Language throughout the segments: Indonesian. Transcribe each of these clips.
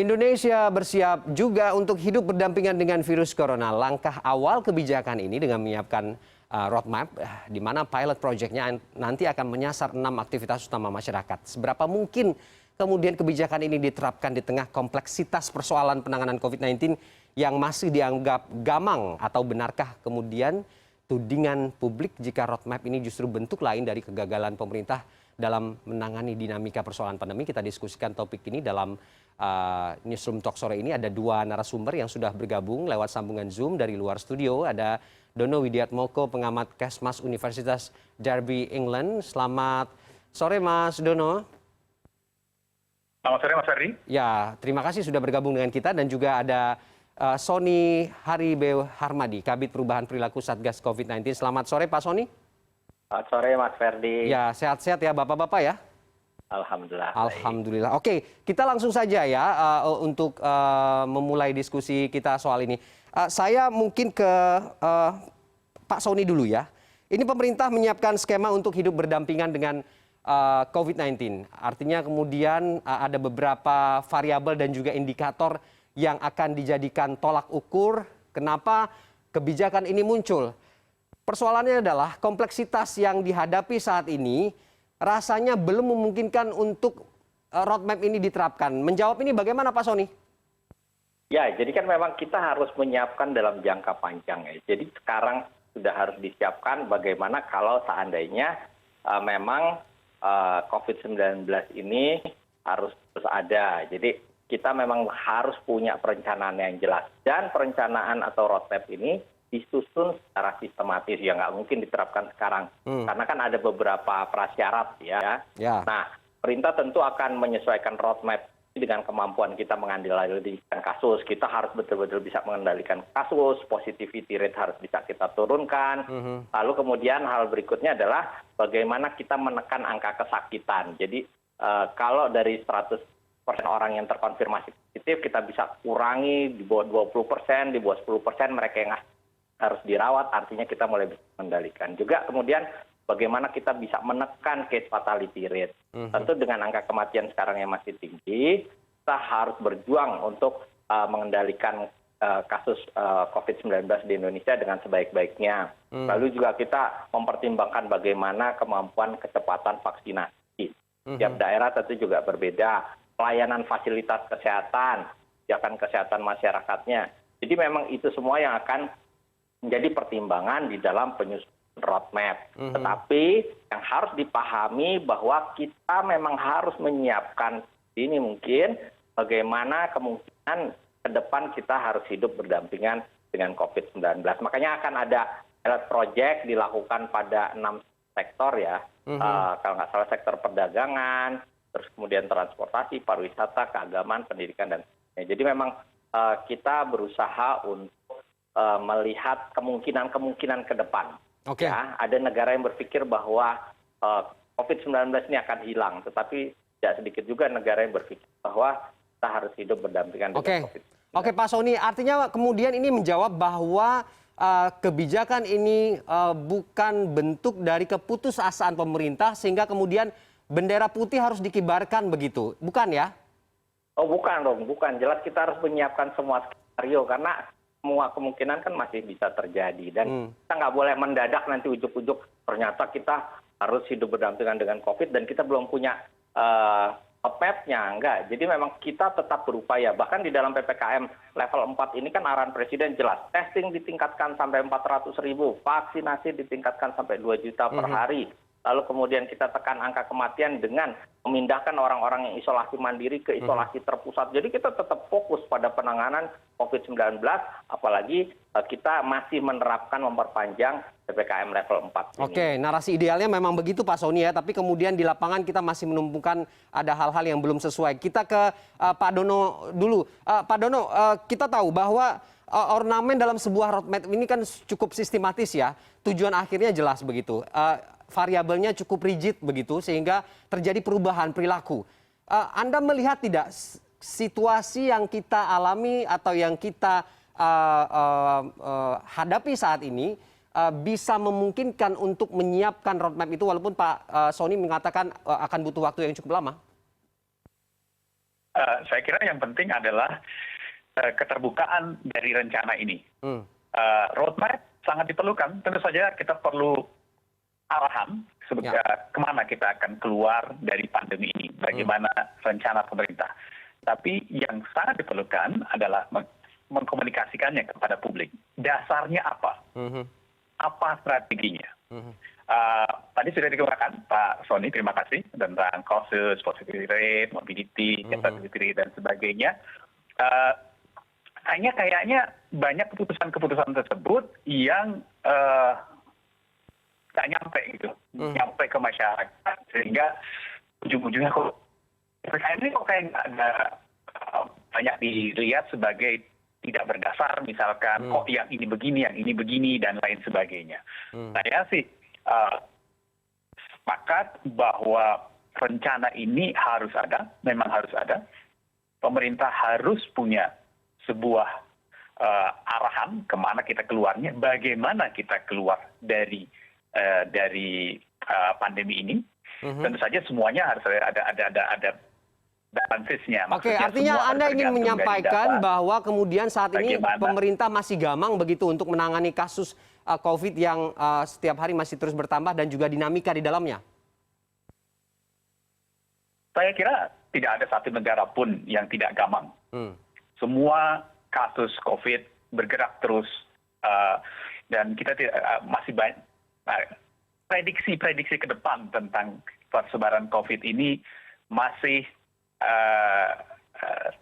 Indonesia bersiap juga untuk hidup berdampingan dengan virus corona. Langkah awal kebijakan ini dengan menyiapkan roadmap di mana pilot project-nya nanti akan menyasar 6 aktivitas utama masyarakat. Seberapa mungkin kemudian kebijakan ini diterapkan di tengah kompleksitas persoalan penanganan COVID-19 yang masih dianggap gamang, atau benarkah kemudian tudingan publik jika roadmap ini justru bentuk lain dari kegagalan pemerintah dalam menangani dinamika persoalan pandemi? Kita diskusikan topik ini dalam Newsroom Talk sore ini. Ada dua narasumber yang sudah bergabung lewat sambungan Zoom dari luar studio. Ada Dono Widiatmoko, pengamat Kesmas Universitas Derby, England. Selamat sore, Mas Dono. Selamat sore, Mas Ferdi. Ya, terima kasih sudah bergabung dengan kita. Dan juga ada Sony Haribe Harmadi, Kabid Perubahan Perilaku Satgas COVID-19. Selamat sore, Pak Sony. Selamat sore, Mas Ferdi. Ya, sehat-sehat ya Bapak-Bapak ya. Alhamdulillah. Alhamdulillah. Oke, kita langsung saja ya untuk memulai diskusi kita soal ini. Saya mungkin ke Pak Sony dulu ya. Ini pemerintah menyiapkan skema untuk hidup berdampingan dengan COVID-19. Artinya kemudian ada beberapa variabel dan juga indikator yang akan dijadikan tolak ukur kenapa kebijakan ini muncul. Persoalannya adalah kompleksitas yang dihadapi saat ini rasanya belum memungkinkan untuk roadmap ini diterapkan. Menjawab ini bagaimana Pak Sony? Ya, jadi kan memang kita harus menyiapkan dalam jangka panjang ya. Jadi sekarang sudah harus disiapkan bagaimana kalau seandainya memang COVID-19 ini harus terus ada. Jadi kita memang harus punya perencanaan yang jelas. Dan perencanaan atau roadmap ini disusun secara sistematis, ya nggak mungkin diterapkan sekarang karena kan ada beberapa prasyarat ya. Nah, pemerintah tentu akan menyesuaikan roadmap dengan kemampuan kita mengendalikan kasus. Kita harus betul-betul bisa mengendalikan kasus, positivity rate harus bisa kita turunkan. Lalu kemudian hal berikutnya adalah bagaimana kita menekan angka kesakitan. Jadi kalau dari 100% orang yang terkonfirmasi positif, kita bisa kurangi di bawah 20%, di bawah 10% mereka yang harus dirawat, artinya kita mulai bisa mengendalikan. Juga kemudian bagaimana kita bisa menekan case fatality rate. Tentu dengan angka kematian sekarang yang masih tinggi, kita harus berjuang untuk mengendalikan kasus COVID-19 di Indonesia dengan sebaik-baiknya. Lalu juga kita mempertimbangkan bagaimana kemampuan kecepatan vaksinasi. Tiap daerah tentu juga berbeda. Pelayanan fasilitas kesehatan, kebijakan kesehatan masyarakatnya. Jadi memang itu semua yang akan menjadi pertimbangan di dalam penyusunan roadmap. Tetapi yang harus dipahami bahwa kita memang harus menyiapkan ini mungkin bagaimana kemungkinan ke depan kita harus hidup berdampingan dengan COVID-19. Makanya akan ada pilot project dilakukan pada 6 sektor ya. Kalau nggak salah sektor perdagangan, terus kemudian transportasi, pariwisata, keagamaan, pendidikan, dan sebagainya. Jadi memang kita berusaha untuk melihat kemungkinan-kemungkinan ke depan. Ya, ada negara yang berpikir bahwa COVID-19 ini akan hilang, tetapi tidak sedikit juga negara yang berpikir bahwa kita harus hidup berdampingan dengan COVID-19. Oke, Pak Sony, artinya kemudian ini menjawab bahwa kebijakan ini bukan bentuk dari keputusasaan pemerintah sehingga kemudian bendera putih harus dikibarkan begitu, bukan ya? Oh bukan dong, bukan. Jelas kita harus menyiapkan semua skenario karena semua kemungkinan kan masih bisa terjadi. Dan kita nggak boleh mendadak nanti ujuk-ujuk ternyata kita harus hidup berdampingan dengan COVID dan kita belum punya roadmap-nya. Enggak. Jadi memang kita tetap berupaya. Bahkan di dalam PPKM level 4 ini kan arahan Presiden jelas. Testing ditingkatkan sampai 400.000, vaksinasi ditingkatkan sampai 2 juta per hari. Lalu kemudian kita tekan angka kematian dengan memindahkan orang-orang yang isolasi mandiri ke isolasi terpusat. Jadi kita tetap fokus pada penanganan COVID-19, apalagi kita masih menerapkan memperpanjang PPKM level 4 ini. Oke, narasi idealnya memang begitu Pak Sony ya, tapi kemudian di lapangan kita masih menumpukan ada hal-hal yang belum sesuai. Kita ke Pak Dono dulu. Pak Dono, kita tahu bahwa ornamen dalam sebuah roadmap ini kan cukup sistematis ya, tujuan akhirnya jelas begitu. Variabelnya cukup rigid begitu sehingga terjadi perubahan perilaku. Anda melihat tidak situasi yang kita alami atau yang kita hadapi saat ini bisa memungkinkan untuk menyiapkan roadmap itu walaupun Pak Sony mengatakan akan butuh waktu yang cukup lama? saya kira yang penting adalah keterbukaan dari rencana ini. Roadmap sangat diperlukan. Tentu saja kita perlu arahan kemana kita akan keluar dari pandemi ini, bagaimana rencana pemerintah. Tapi yang sangat diperlukan adalah mengkomunikasikannya kepada publik. Dasarnya apa? Apa strateginya? Tadi sudah dikemukakan Pak Sony, terima kasih, tentang causes, positivity rate, mobility, capacity rate, dan sebagainya. Hanya kayaknya banyak keputusan-keputusan tersebut yang nggak nyampe gitu, nyampe ke masyarakat, sehingga ujung-ujungnya kok ini kok kayak nggak ada banyak dilihat sebagai tidak berdasar, misalkan kok yang ini begini, dan lain sebagainya. Saya sih sepakat bahwa rencana ini harus ada, memang harus ada. Pemerintah harus punya sebuah arahan kemana kita keluarnya, bagaimana kita keluar dari pandemi ini. Tentu saja semuanya harus ada balancesnya. Oke, artinya Anda ingin menyampaikan bahwa kemudian saat ini pemerintah masih gamang begitu untuk menangani kasus COVID yang setiap hari masih terus bertambah dan juga dinamika di dalamnya? Saya kira tidak ada satu negara pun yang tidak gamang. Semua kasus COVID bergerak terus dan kita masih banyak prediksi ke depan tentang persebaran COVID ini masih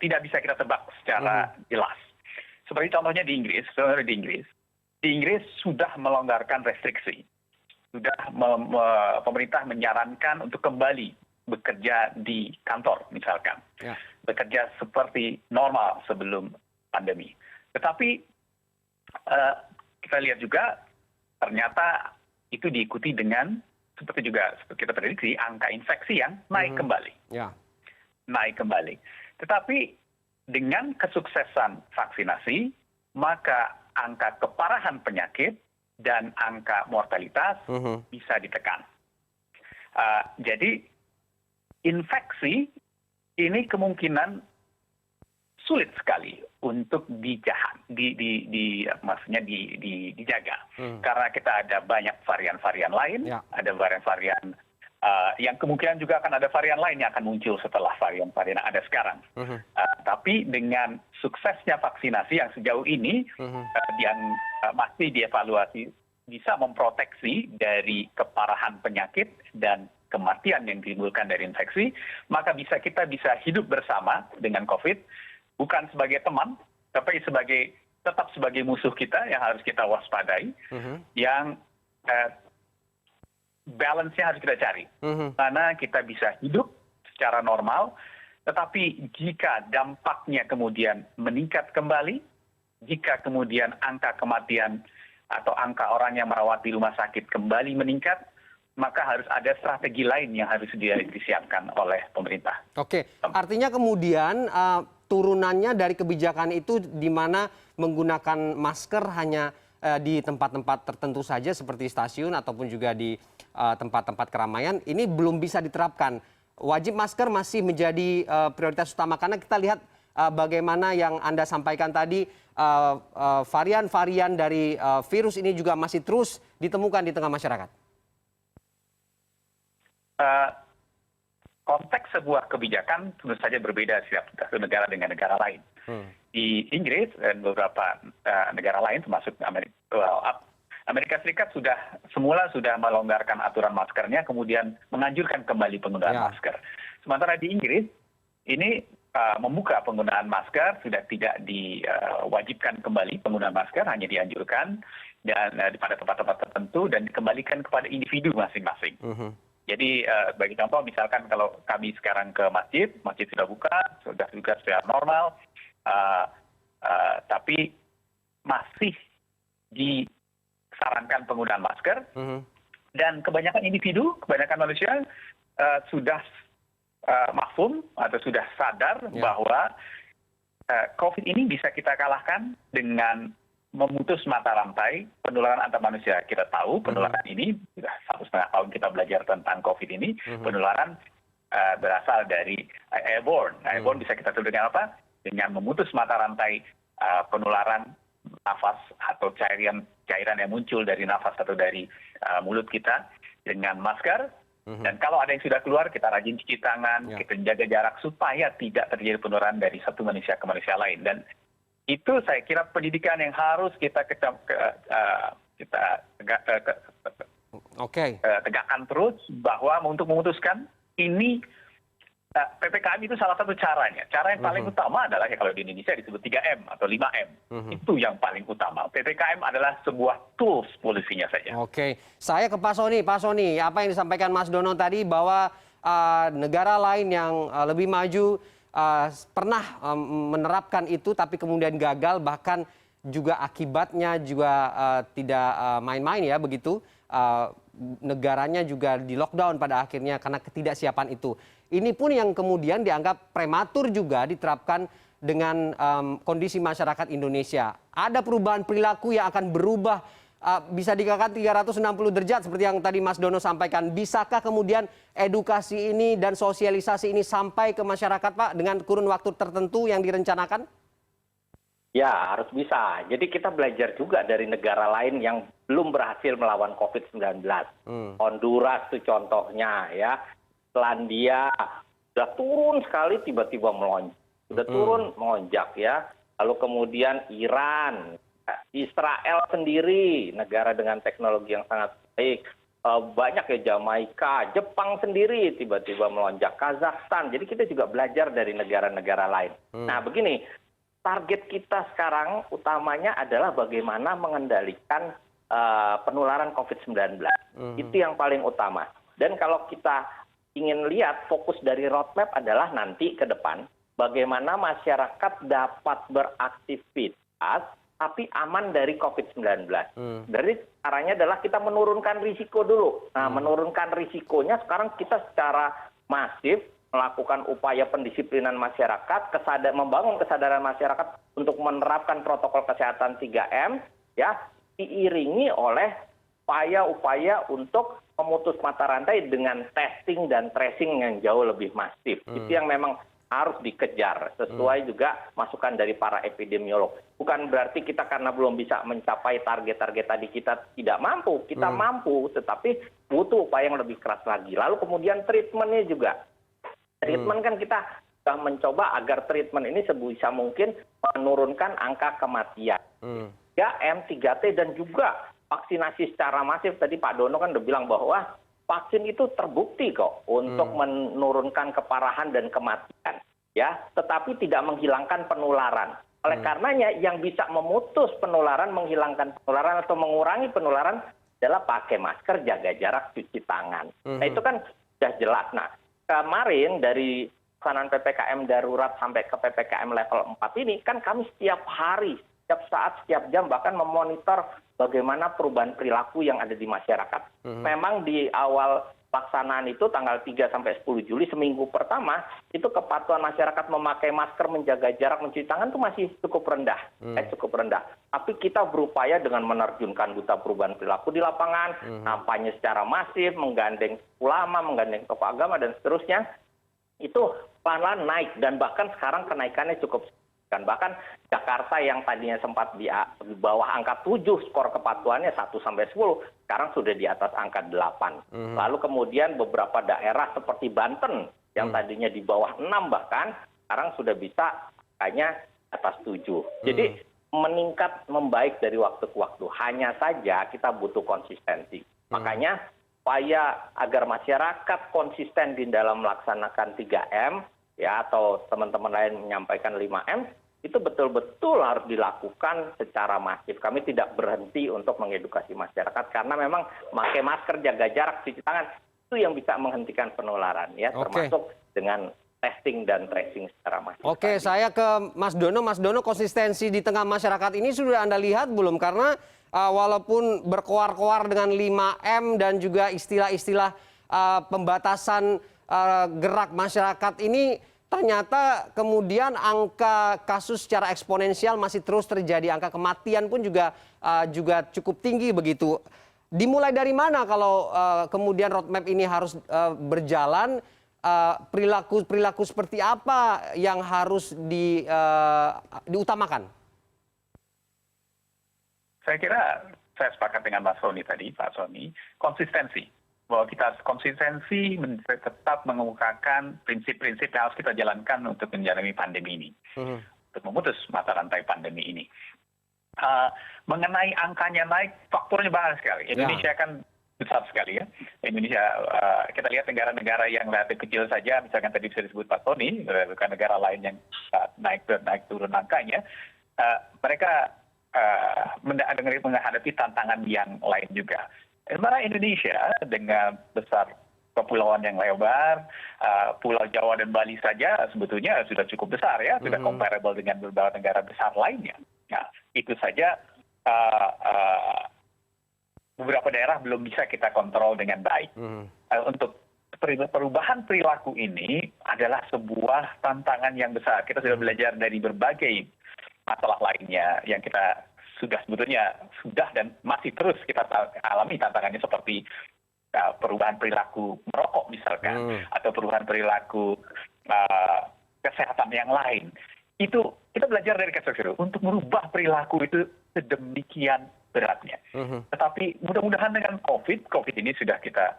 tidak bisa kita tebak secara jelas. Seperti contohnya di Inggris, sudah melonggarkan restriksi, sudah pemerintah menyarankan untuk kembali bekerja di kantor misalkan, bekerja seperti normal sebelum pandemi. Tetapi kita lihat juga ternyata itu diikuti dengan seperti kita prediksi angka infeksi yang naik kembali. Naik kembali. Tetapi dengan kesuksesan vaksinasi, maka angka keparahan penyakit dan angka mortalitas bisa ditekan. Jadi infeksi ini kemungkinan sulit sekali untuk dijaga. Karena kita ada banyak varian-varian lain, ada varian-varian yang kemungkinan juga akan ada varian lain yang akan muncul setelah varian-varian yang ada sekarang. Tapi dengan suksesnya vaksinasi yang sejauh ini, yang masih dievaluasi bisa memproteksi dari keparahan penyakit dan kematian yang ditimbulkan dari infeksi, maka kita bisa hidup bersama dengan COVID, bukan sebagai teman, tapi tetap sebagai musuh kita yang harus kita waspadai, yang balance-nya harus kita cari. Karena kita bisa hidup secara normal, tetapi jika dampaknya kemudian meningkat kembali, jika kemudian angka kematian atau angka orang yang merawat di rumah sakit kembali meningkat, maka harus ada strategi lain yang harus disiapkan oleh pemerintah. Oke, artinya kemudian turunannya dari kebijakan itu di mana menggunakan masker hanya di tempat-tempat tertentu saja seperti stasiun ataupun juga di tempat-tempat keramaian, ini belum bisa diterapkan. Wajib masker masih menjadi prioritas utama karena kita lihat bagaimana yang Anda sampaikan tadi, varian-varian dari virus ini juga masih terus ditemukan di tengah masyarakat. Konteks sebuah kebijakan tentu saja berbeda setiap negara dengan negara lain. Di Inggris dan beberapa negara lain termasuk Amerika Serikat semula sudah melonggarkan aturan maskernya, kemudian menganjurkan kembali penggunaan masker. Sementara di Inggris ini membuka penggunaan masker, sudah tidak diwajibkan kembali penggunaan masker, hanya dianjurkan dan pada tempat-tempat tertentu dan dikembalikan kepada individu masing-masing. Jadi bagi contoh misalkan kalau kami sekarang ke masjid sudah buka, sudah juga secara normal, tapi masih disarankan penggunaan masker, dan kebanyakan individu, kebanyakan manusia sudah mafhum atau sudah sadar bahwa COVID ini bisa kita kalahkan dengan memutus mata rantai penularan antar manusia. Kita tahu penularan ini sudah 1,5 tahun kita belajar tentang COVID ini, penularan berasal dari airborne. Airborne bisa kita sebut dengan apa? Dengan memutus mata rantai penularan nafas atau cairan yang muncul dari nafas atau dari mulut kita dengan masker. Dan kalau ada yang sudah keluar, kita rajin cuci tangan, kita jaga jarak supaya tidak terjadi penularan dari satu manusia ke manusia lain. Dan itu saya kira pendidikan yang harus kita tegakkan terus, bahwa untuk memutuskan ini PPKM itu salah satu caranya. Cara yang paling utama adalah kalau di Indonesia disebut 3M atau 5M. Itu yang paling utama. PPKM adalah sebuah tools polisinya saja. Oke, saya ke Pak Soni. Pak Soni, apa yang disampaikan Mas Dono tadi bahwa negara lain yang lebih maju pernah menerapkan itu tapi kemudian gagal, bahkan juga akibatnya juga tidak main-main ya begitu. Negaranya juga di lockdown pada akhirnya karena ketidaksiapan itu. Ini pun yang kemudian dianggap prematur juga diterapkan dengan kondisi masyarakat Indonesia. Ada perubahan perilaku yang akan berubah, bisa dikatakan 360 derajat seperti yang tadi Mas Dono sampaikan. Bisakah kemudian edukasi ini dan sosialisasi ini sampai ke masyarakat, Pak, dengan kurun waktu tertentu yang direncanakan? Ya, harus bisa. Jadi kita belajar juga dari negara lain yang belum berhasil melawan COVID-19. Honduras itu contohnya ya. Selandia sudah turun sekali tiba-tiba melonjak. Sudah turun melonjak ya. Lalu kemudian Iran, Israel sendiri, negara dengan teknologi yang sangat baik. Banyak ya, Jamaika, Jepang sendiri tiba-tiba melonjak, Kazakhstan. Jadi kita juga belajar dari negara-negara lain. Nah begini, target kita sekarang utamanya adalah bagaimana mengendalikan penularan COVID-19. Itu yang paling utama. Dan kalau kita ingin lihat, fokus dari roadmap adalah nanti ke depan bagaimana masyarakat dapat beraktivitas tapi aman dari COVID-19. Dari caranya adalah kita menurunkan risiko dulu. Nah, menurunkan risikonya sekarang kita secara masif melakukan upaya pendisiplinan masyarakat, membangun kesadaran masyarakat untuk menerapkan protokol kesehatan 3M, ya, diiringi oleh upaya-upaya untuk memutus mata rantai dengan testing dan tracing yang jauh lebih masif. Itu yang memang harus dikejar, sesuai juga masukan dari para epidemiolog. Bukan berarti kita karena belum bisa mencapai target-target tadi kita tidak mampu. Kita mampu, tetapi butuh upaya yang lebih keras lagi. Lalu kemudian treatmentnya juga. Treatment kan kita sudah mencoba agar treatment ini sebisa mungkin menurunkan angka kematian. 3M, 3T, dan juga vaksinasi secara masif. Tadi Pak Dono kan udah bilang bahwa vaksin itu terbukti kok untuk menurunkan keparahan dan kematian, ya, tetapi tidak menghilangkan penularan. Oleh karenanya yang bisa memutus penularan, menghilangkan penularan atau mengurangi penularan adalah pakai masker, jaga jarak, cuci tangan. Nah itu kan sudah jelas. Nah kemarin dari pelaksanaan PPKM darurat sampai ke PPKM level 4 ini kan kami setiap hari, setiap saat, setiap jam bahkan memonitor bagaimana perubahan perilaku yang ada di masyarakat. Memang di awal pelaksanaan itu tanggal 3 sampai 10 Juli, seminggu pertama, itu kepatuhan masyarakat memakai masker, menjaga jarak, mencuci tangan itu masih cukup rendah. Cukup rendah. Tapi kita berupaya dengan menerjunkan duta perubahan perilaku di lapangan, kampanye secara masif, menggandeng ulama, menggandeng tokoh agama, dan seterusnya. Itu pelan-pelan naik, dan bahkan sekarang kenaikannya cukup signifikan. Bahkan Jakarta yang tadinya sempat di bawah angka 7 skor kepatuhannya 1 sampai 10, sekarang sudah di atas angka 8. Lalu kemudian beberapa daerah seperti Banten yang tadinya di bawah 6 bahkan sekarang sudah bisa angkanya atas 7. Jadi meningkat, membaik dari waktu ke waktu. Hanya saja kita butuh konsistensi. Makanya upaya agar masyarakat konsisten di dalam melaksanakan 3M, ya, atau teman-teman lain menyampaikan 5M, itu betul-betul harus dilakukan secara masif. Kami tidak berhenti untuk mengedukasi masyarakat karena memang pakai masker, jaga jarak, cuci tangan itu yang bisa menghentikan penularan, ya, termasuk dengan testing dan tracing secara masif. Oke, saya ke Mas Dono. Mas Dono, konsistensi di tengah masyarakat ini sudah Anda lihat belum? Karena walaupun berkoar-koar dengan 5M dan juga istilah-istilah pembatasan gerak masyarakat ini, ternyata kemudian angka kasus secara eksponensial masih terus terjadi. Angka kematian pun juga cukup tinggi begitu. Dimulai dari mana kalau kemudian roadmap ini harus berjalan? perilaku seperti apa yang harus diutamakan? Saya kira saya sepakat dengan Pak Sony, konsistensi. Bahwa kita konsistensi tetap mengemukakan prinsip-prinsip yang harus kita jalankan untuk menjalani pandemi ini. Untuk memutus mata rantai pandemi ini. Mengenai angkanya naik, faktornya banyak sekali. Indonesia kan besar sekali ya. Indonesia, kita lihat negara-negara yang relatif kecil saja, misalkan tadi bisa disebut Pak Sony, bukan negara lain yang naik turun angkanya, mereka menghadapi tantangan yang lain juga. Sementara Indonesia dengan besar kepulauan yang lebar, Pulau Jawa dan Bali saja sebetulnya sudah cukup besar ya, sudah comparable dengan beberapa negara besar lainnya. Nah, itu saja beberapa daerah belum bisa kita kontrol dengan baik. Untuk perubahan perilaku ini adalah sebuah tantangan yang besar. Kita sudah belajar dari berbagai masalah lainnya yang kita sudah dan masih terus kita alami tantangannya seperti perubahan perilaku merokok misalkan, atau perubahan perilaku kesehatan yang lain. Itu kita belajar dari kasus itu untuk merubah perilaku itu sedemikian beratnya. Tetapi mudah-mudahan dengan COVID ini sudah kita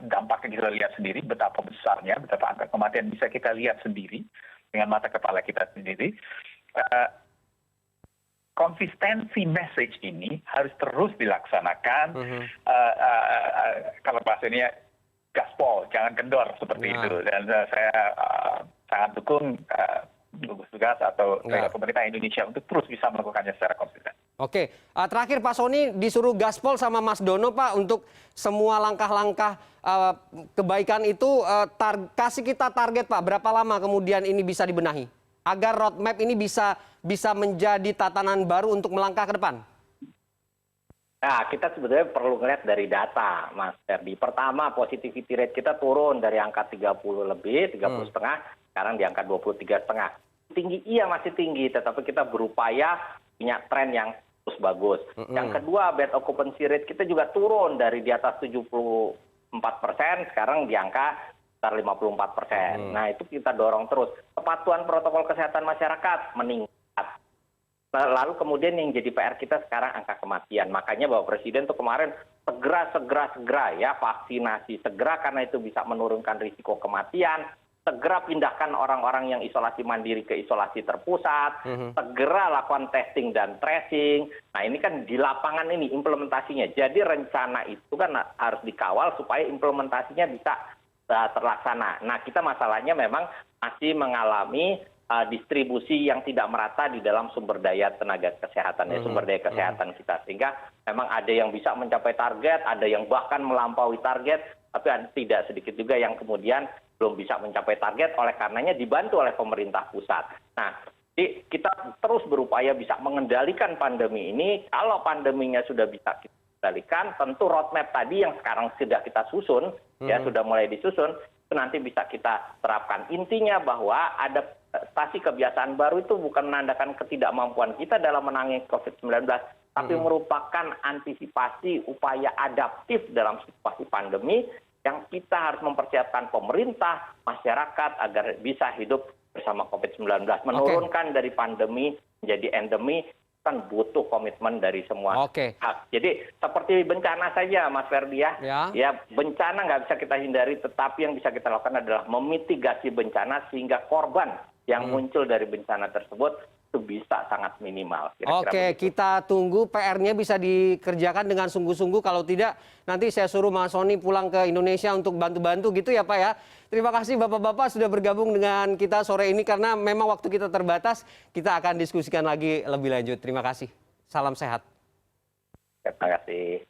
dampaknya kita lihat sendiri, betapa besarnya, betapa angka kematian bisa kita lihat sendiri dengan mata kepala kita sendiri. Konsistensi message ini harus terus dilaksanakan. Kalau bahasanya gaspol, jangan kendor seperti itu. Dan saya sangat dukung gugus tugas atau pemerintah Indonesia untuk terus bisa melakukannya secara konsisten. Oke, terakhir Pak Sony disuruh gaspol sama Mas Dono Pak untuk semua langkah-langkah kebaikan itu kasih kita target Pak, berapa lama kemudian ini bisa dibenahi agar roadmap ini bisa menjadi tatanan baru untuk melangkah ke depan? Nah, kita sebetulnya perlu melihat dari data, Mas Ferdi. Pertama, positivity rate kita turun dari angka 30 lebih, 30,5, sekarang di angka 23,5. Tinggi, iya masih tinggi, tetapi kita berupaya punya tren yang terus bagus. Yang kedua, bed occupancy rate kita juga turun dari di atas 74%, sekarang di angka sekitar 54%. Nah, itu kita dorong terus. Kepatuhan protokol kesehatan masyarakat meningkat. Lalu kemudian yang jadi PR kita sekarang angka kematian. Makanya Bapak Presiden tuh kemarin segera ya vaksinasi. Segera karena itu bisa menurunkan risiko kematian. Segera pindahkan orang-orang yang isolasi mandiri ke isolasi terpusat. Segera lakukan testing dan tracing. Nah ini kan di lapangan ini implementasinya. Jadi rencana itu kan harus dikawal supaya implementasinya bisa terlaksana. Nah kita masalahnya memang masih mengalami distribusi yang tidak merata di dalam sumber daya tenaga kesehatan, sumber daya kesehatan kita. Sehingga memang ada yang bisa mencapai target, ada yang bahkan melampaui target, tapi ada tidak sedikit juga yang kemudian belum bisa mencapai target, oleh karenanya dibantu oleh pemerintah pusat. Nah, jadi kita terus berupaya bisa mengendalikan pandemi ini. Kalau pandeminya sudah bisa kita kendalikan, tentu roadmap tadi yang sekarang sudah kita susun, ya sudah mulai disusun, itu nanti bisa kita terapkan. Intinya bahwa adaptasi kebiasaan baru itu bukan menandakan ketidakmampuan kita dalam menangani COVID-19, tapi merupakan antisipasi upaya adaptif dalam situasi pandemi yang kita harus mempersiapkan pemerintah, masyarakat agar bisa hidup bersama COVID-19. Menurunkan dari pandemi menjadi endemi kan butuh komitmen dari semua pihak. Jadi seperti bencana saja Mas Ferdi ya bencana nggak bisa kita hindari, tetapi yang bisa kita lakukan adalah memitigasi bencana sehingga korban yang muncul dari bencana tersebut itu bisa sangat minimal. Oke, kita tunggu PR-nya bisa dikerjakan dengan sungguh-sungguh. Kalau tidak, nanti saya suruh Mas Sony pulang ke Indonesia untuk bantu-bantu gitu ya Pak ya. Terima kasih Bapak-Bapak sudah bergabung dengan kita sore ini karena memang waktu kita terbatas. Kita akan diskusikan lagi lebih lanjut. Terima kasih. Salam sehat. Terima kasih.